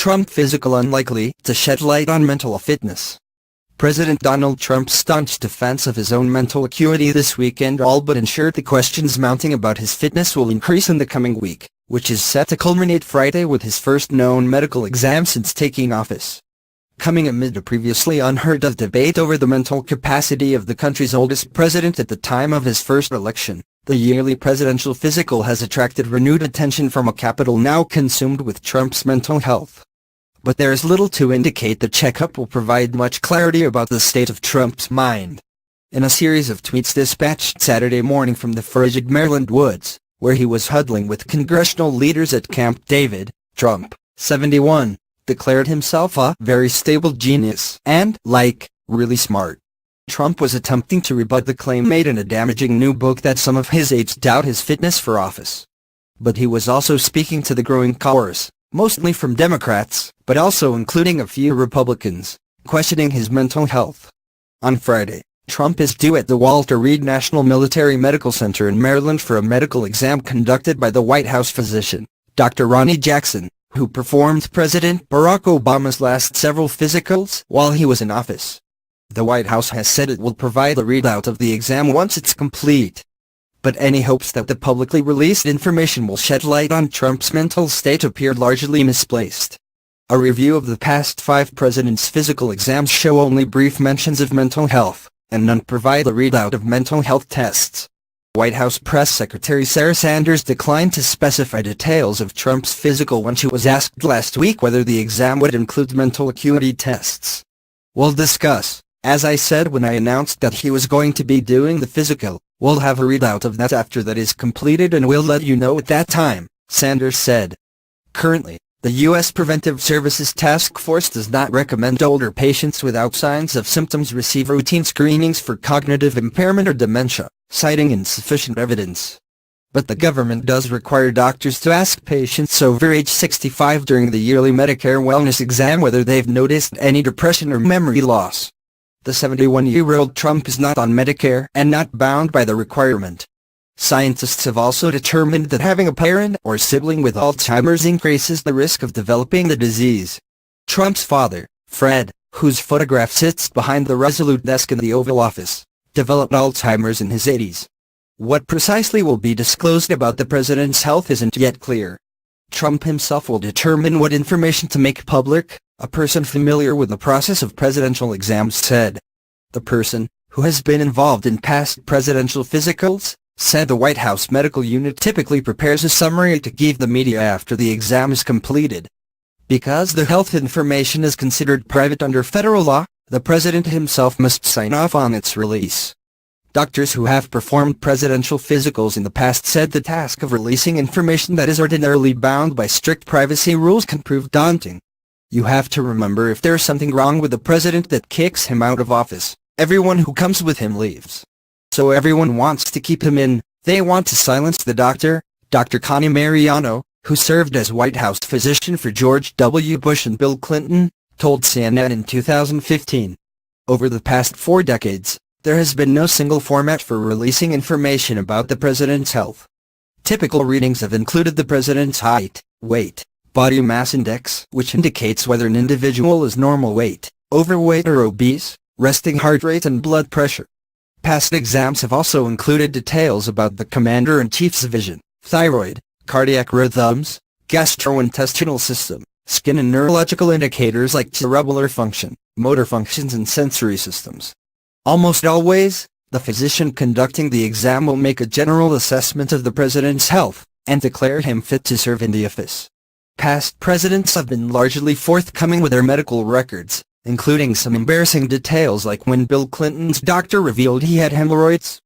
Trump physical unlikely to shed light on mental fitness. President Donald Trump's staunch defense of his own mental acuity this weekend all but ensured the questions mounting about his fitness will increase in the coming week, which is set to culminate Friday with his first known medical exam since taking office. Coming amid a previously unheard-of debate over the mental capacity of the country's oldest president at the time of his first election, the yearly presidential physical has attracted renewed attention from a Capitol now consumed with Trump's mental health. But there is little to indicate the checkup will provide much clarity about the state of Trump's mind. In a series of tweets dispatched Saturday morning from the frigid Maryland woods, where he was huddling with congressional leaders at Camp David, Trump, 71, declared himself a very stable genius and, really smart. Trump was attempting to rebut the claim made in a damaging new book that some of his aides doubt his fitness for office. But he was also speaking to the growing chorus, mostly from Democrats, but also including a few Republicans, questioning his mental health. On Friday, Trump is due at the Walter Reed National Military Medical Center in Maryland for a medical exam conducted by the White House physician, Dr. Ronnie Jackson, who performed President Barack Obama's last several physicals while he was in office. The White House has said it will provide the readout of the exam once it's complete. But any hopes that the publicly released information will shed light on Trump's mental state appeared largely misplaced. A review of the past 5 presidents' physical exams show only brief mentions of mental health, and none provide the readout of mental health tests. White House Press Secretary Sarah Sanders declined to specify details of Trump's physical when she was asked last week whether the exam would include mental acuity tests. "We'll discuss. As I said when I announced that he was going to be doing the physical, we'll have a readout of that after that is completed and we'll let you know at that time," Sanders said. Currently, the U.S. Preventive Services Task Force does not recommend older patients without signs of symptoms receive routine screenings for cognitive impairment or dementia, citing insufficient evidence. But the government does require doctors to ask patients over age 65 during the yearly Medicare wellness exam whether they've noticed any depression or memory loss. The 71-year-old Trump is not on Medicare and not bound by the requirement. Scientists have also determined that having a parent or sibling with Alzheimer's increases the risk of developing the disease. Trump's father, Fred, whose photograph sits behind the resolute desk in the Oval Office, developed Alzheimer's in his 80s. What precisely will be disclosed about the president's health isn't yet clear. Trump himself will determine what information to make public, a person familiar with the process of presidential exams said. The person, who has been involved in past presidential physicals, said the White House medical unit typically prepares a summary to give the media after the exam is completed. Because the health information is considered private under federal law, the president himself must sign off on its release. Doctors who have performed presidential physicals in the past said the task of releasing information that is ordinarily bound by strict privacy rules can prove daunting. You have to remember, if there's something wrong with the president that kicks him out of office, everyone who comes with him leaves. So everyone wants to keep him in. They want to silence the doctor, Dr. Connie Mariano, who served as White House physician for George W. Bush and Bill Clinton, told CNN in 2015. Over the past 4 decades, there has been no single format for releasing information about the president's health. Typical readings have included the president's height, weight, body mass index, which indicates whether an individual is normal weight, overweight or obese, resting heart rate and blood pressure. Past exams have also included details about the commander-in-chief's vision, thyroid, cardiac rhythms, gastrointestinal system, skin and neurological indicators like cerebral function, motor functions and sensory systems. Almost always, the physician conducting the exam will make a general assessment of the president's health, and declare him fit to serve in the office. Past presidents have been largely forthcoming with their medical records, including some embarrassing details like when Bill Clinton's doctor revealed he had hemorrhoids.